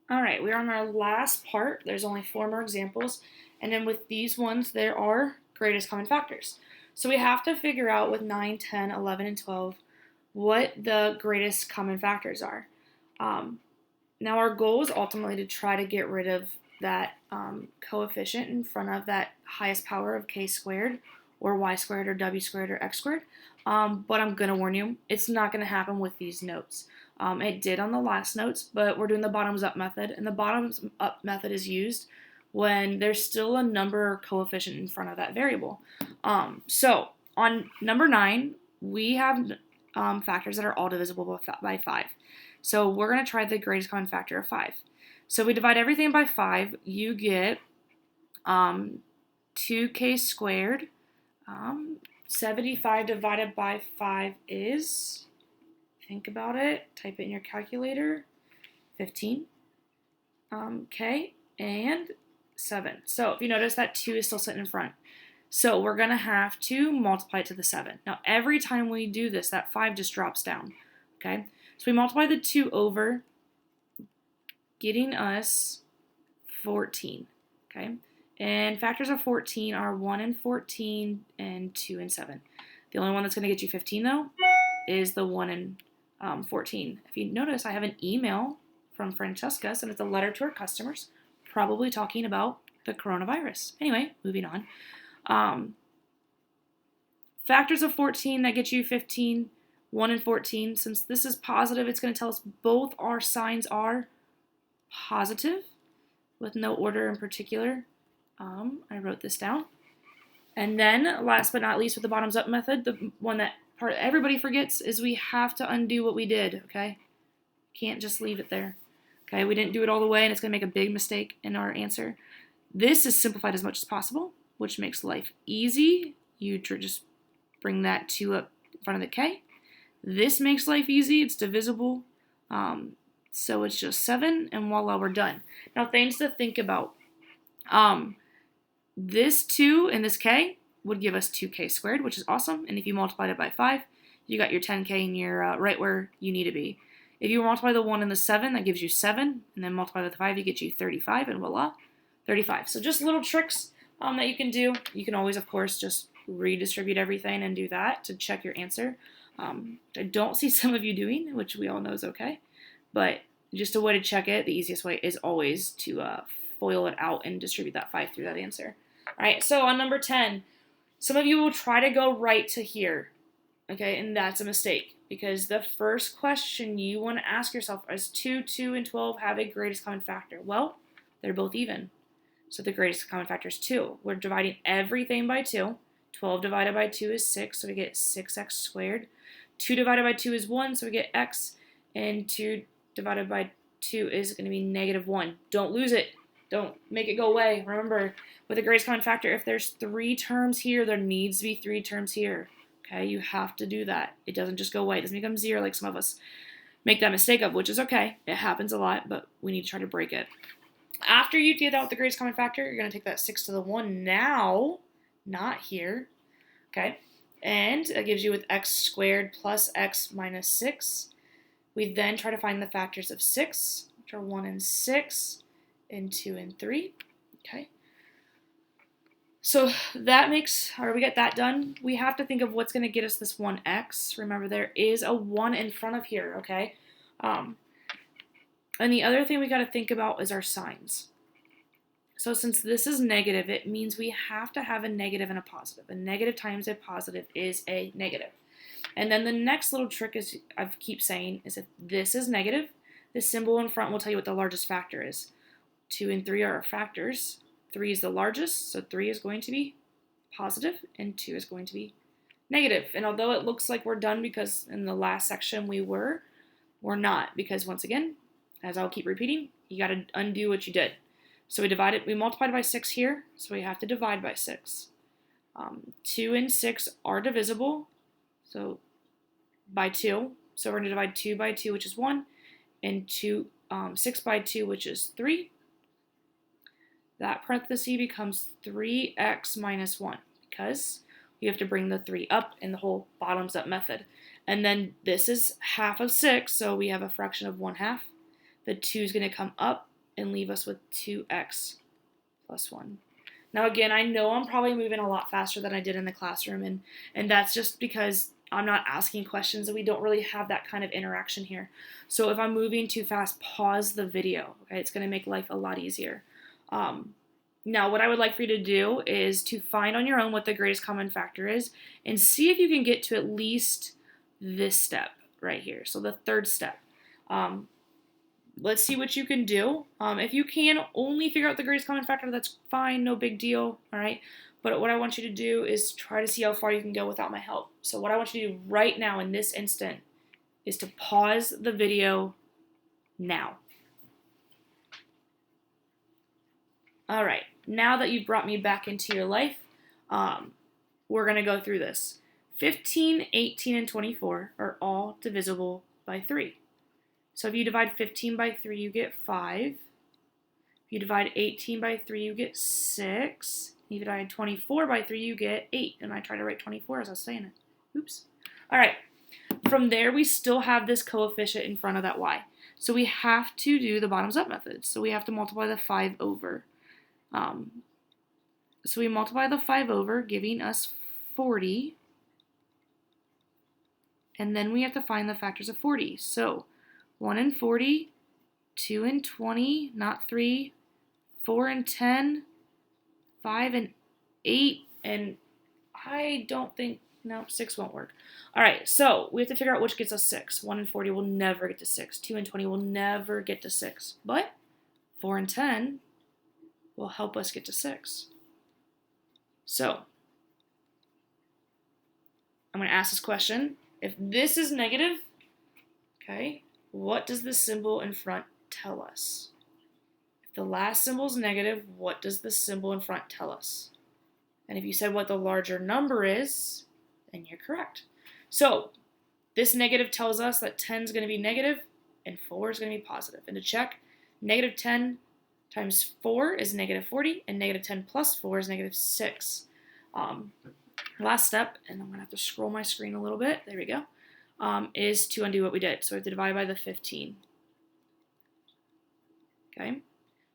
All right, we're on our last part. There's only 4 more examples. And then with these ones, there are greatest common factors. So we have to figure out with 9, 10, 11, and 12 what the greatest common factors are. Um, Now, our goal is ultimately to try to get rid of that coefficient in front of that highest power of k squared or y squared or w squared or x squared. But I'm going to warn you, it's not going to happen with these notes. It did on the last notes, but we're doing the bottoms up method, and the bottoms up method is used when there's still a number or coefficient in front of that variable. So on number 9, we have factors that are all divisible by 5. So we're going to try the greatest common factor of 5. So we divide everything by 5, you get 2k squared. 75 divided by 5 is, think about it, type it in your calculator, 15. K and 7. So if you notice that 2 is still sitting in front. So we're going to have to multiply it to the 7. Now every time we do this, that 5 just drops down. Okay? So we multiply the 2 over, getting us 14. Okay? And factors of 14 are 1 and 14 and 2 and 7. The only one that's going to get you 15, though, is the 1 and 14. If you notice, I have an email from Francesca, and it's a letter to her customers, probably talking about the coronavirus. Anyway, moving on. Factors of 14 that get you 15, 1 and 14. Since this is positive, it's going to tell us both our signs are positive with no order in particular. I wrote this down. And then, last but not least, with the bottoms up method, the one that part everybody forgets is we have to undo what we did, okay? Can't just leave it there. Okay, we didn't do it all the way, and it's going to make a big mistake in our answer. This is simplified as much as possible, which makes life easy. You just bring that 2 up in front of the k. This makes life easy. It's divisible. So it's just 7, and voila, we're done. Now, things to think about. This 2 and this k would give us 2k squared, which is awesome. And if you multiplied it by 5, you got your 10k and you're right where you need to be. If you multiply the 1 and the 7, that gives you 7. And then multiply with the 5, you get you 35, and voila, 35. So just little tricks that you can do. You can always, of course, just redistribute everything and do that to check your answer. I don't see some of you doing, which we all know is okay. But just a way to check it, the easiest way is always to FOIL it out and distribute that 5 through that answer. All right, so on number 10, some of you will try to go right to here, okay, and that's a mistake because the first question you want to ask yourself is 2, 2, and 12 have a greatest common factor? Well, they're both even, so the greatest common factor is 2. We're dividing everything by 2. 12 divided by 2 is 6, so we get 6x squared. 2 divided by 2 is 1, so we get x, and 2 divided by 2 is going to be negative 1. Don't lose it. Don't make it go away. Remember, with the greatest common factor, if there's 3 terms here, there needs to be 3 terms here. Okay, you have to do that. It doesn't just go away. It doesn't become 0 like some of us make that mistake of, which is okay. It happens a lot, but we need to try to break it. After you do that with the greatest common factor, you're going to take that 6 to the 1 now, not here. Okay, and that gives you with x squared plus x minus 6. We then try to find the factors of 6, which are 1 and 6, and 2 and 3. Okay. So that makes, or we get that done. We have to think of what's going to get us this 1x. Remember, there is a 1 in front of here, okay? And the other thing we got to think about is our signs. So since this is negative, it means we have to have a negative and a positive. A negative times a positive is a negative. And then the next little trick is, I keep saying, is if this is negative, the symbol in front will tell you what the largest factor is. 2 and 3 are our factors. 3 is the largest, so 3 is going to be positive, and 2 is going to be negative. And although it looks like we're done because in the last section we're not. Because once again, as I'll keep repeating, you got to undo what you did. So we multiplied by 6 here, so we have to divide by 6. 2 and 6 are divisible, so by 2. So we're going to divide 2 by 2, which is 1, and 6 by 2, which is 3. That parenthesis becomes 3x minus 1 because you have to bring the 3 up in the whole bottoms up method. And then this is half of 6, so we have a fraction of 1/2. The 2 is going to come up and leave us with 2x plus 1. Now again, I know I'm probably moving a lot faster than I did in the classroom, and that's just because I'm not asking questions and we don't really have that kind of interaction here. So if I'm moving too fast, pause the video. Okay, it's going to make life a lot easier. Now, what I would like for you to do is to find on your own what the greatest common factor is and see if you can get to at least this step right here. So the third step. Let's see what you can do. If you can only figure out the greatest common factor, that's fine, no big deal, all right? But what I want you to do is try to see how far you can go without my help. So what I want you to do right now in this instant is to pause the video now. All right, now that you've brought me back into your life, we're going to go through this. 15, 18, and 24 are all divisible by 3. So if you divide 15 by 3, you get 5. If you divide 18 by 3, you get 6. If you divide 24 by 3, you get 8. And I tried to write 24 as I was saying it. Oops. All right. From there, we still have this coefficient in front of that y. So we have to do the bottoms up method. So we have to multiply the 5 over. So we multiply the 5 over, giving us 40. And then we have to find the factors of 40. So 1 and 40, 2 and 20, not 3, 4 and 10, 5 and 8, and I don't think, no, 6 won't work. All right, so we have to figure out which gets us 6. 1 and 40 will never get to 6. 2 and 20 will never get to 6. But 4 and 10 will help us get to 6. So I'm going to ask this question. If this is negative, okay, what does the symbol in front tell us? If the last symbol is negative, what does the symbol in front tell us? And if you said what the larger number is, then you're correct. So this negative tells us that 10 is going to be negative and 4 is going to be positive. And to check, negative 10 times 4 is negative 40, and negative 10 plus 4 is negative 6. Last step, and I'm going to have to scroll my screen a little bit. There we go. Is to undo what we did. So we have to divide by the 15. Okay?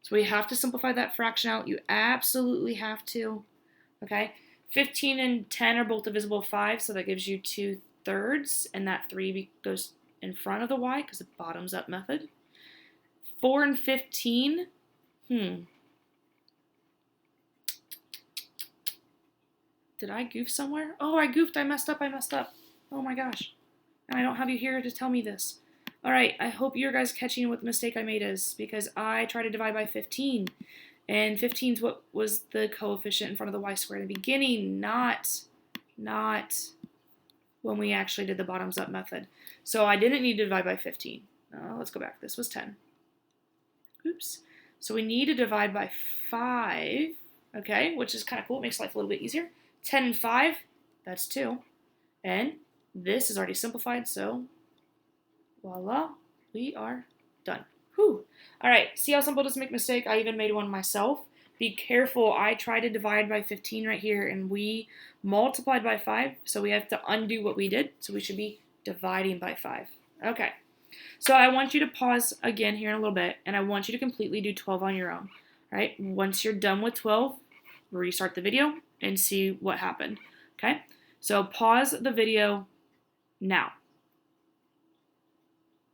So we have to simplify that fraction out. You absolutely have to. Okay? 15 and 10 are both divisible by 5, so that gives you 2/3, and that 3 goes in front of the y because it's bottoms up method. 4 and 15, Did I goof somewhere? Oh, I goofed. I messed up. Oh my gosh. And I don't have you here to tell me this. All right, I hope you guys catching what the mistake I made is, because I tried to divide by 15. And 15 is what was the coefficient in front of the y squared in the beginning, not when we actually did the bottoms up method. So I didn't need to divide by 15. Let's go back. This was 10. Oops. So we need to divide by 5, okay, which is kind of cool. It makes life a little bit easier. 10 and 5, that's 2. And this is already simplified, so voila, we are done. Whew. All right, see how simple it is to make a mistake? I even made one myself. Be careful. I tried to divide by 15 right here, and we multiplied by 5, so we have to undo what we did. So we should be dividing by 5. Okay, so I want you to pause again here in a little bit, and I want you to completely do 12 on your own. All right, once you're done with 12, restart the video and see what happened. Okay, so pause the video now.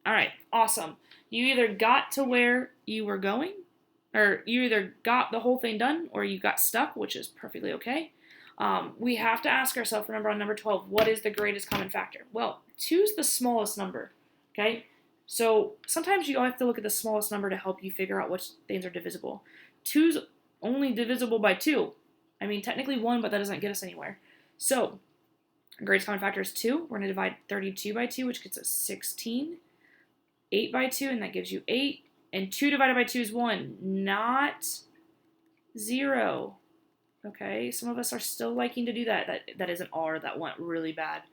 All right, awesome. You either got to where you were going, or you either got the whole thing done, or you got stuck, which is perfectly okay. We have to ask ourselves, remember on number 12, what is the greatest common factor? Well, 2 is the smallest number, okay? So sometimes you have to look at the smallest number to help you figure out which things are divisible. 2 is only divisible by 2. I mean, technically 1, but that doesn't get us anywhere. So, greatest common factor is 2. We're going to divide 32 by 2, which gets us 16. 8 by 2, and that gives you 8. And 2 divided by 2 is 1, not 0. Okay, some of us are still liking to do that. That is an R that went really bad.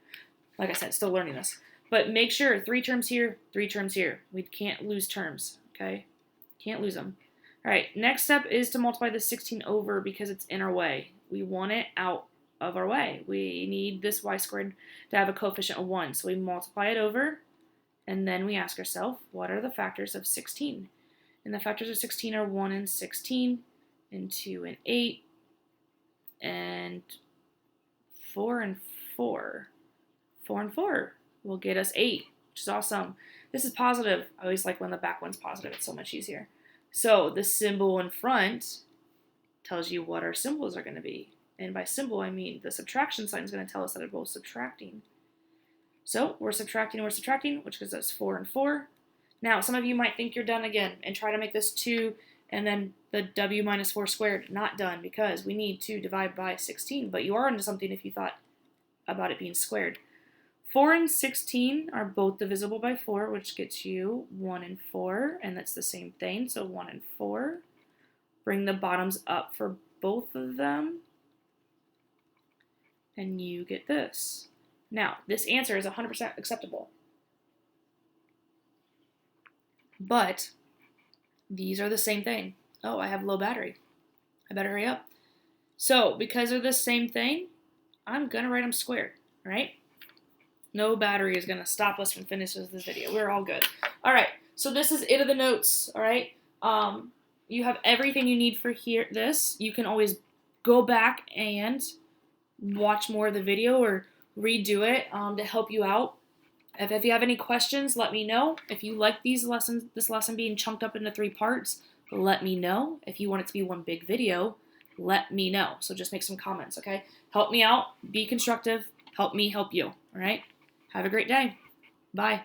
Like I said, still learning this. But make sure 3 terms here, 3 terms here. We can't lose terms, okay? Can't lose them. All right, next step is to multiply the 16 over because it's in our way. We want it out of our way. We need this y squared to have a coefficient of 1. So we multiply it over, and then we ask ourselves, what are the factors of 16? And the factors of 16 are 1 and 16, and 2 and 8, and 4 and 4. 4 and 4 will get us 8, which is awesome. This is positive. I always like when the back one's positive. It's so much easier. So the symbol in front tells you what our symbols are going to be. And by symbol, I mean the subtraction sign is going to tell us that they're both subtracting. So we're subtracting and we're subtracting, which gives us 4 and 4. Now, some of you might think you're done again and try to make this 2 and then the w minus 4 squared. Not done, because we need to divide by 16. But you are into something if you thought about it being squared. 4 and 16 are both divisible by 4, which gets you 1 and 4, and that's the same thing, so 1 and 4. Bring the bottoms up for both of them, and you get this. Now, this answer is 100% acceptable. But these are the same thing. Oh, I have low battery. I better hurry up. So, because they're the same thing, I'm going to write them squared, all right? No battery is going to stop us from finishing this video. We're all good. All right, so this is it of the notes, all right? You have everything you need for this. You can always go back and watch more of the video or redo it to help you out. If you have any questions, let me know. If you like this lesson being chunked up into 3 parts, let me know. If you want it to be one big video, let me know. So just make some comments, okay? Help me out. Be constructive. Help me help you, all right? Have a great day. Bye.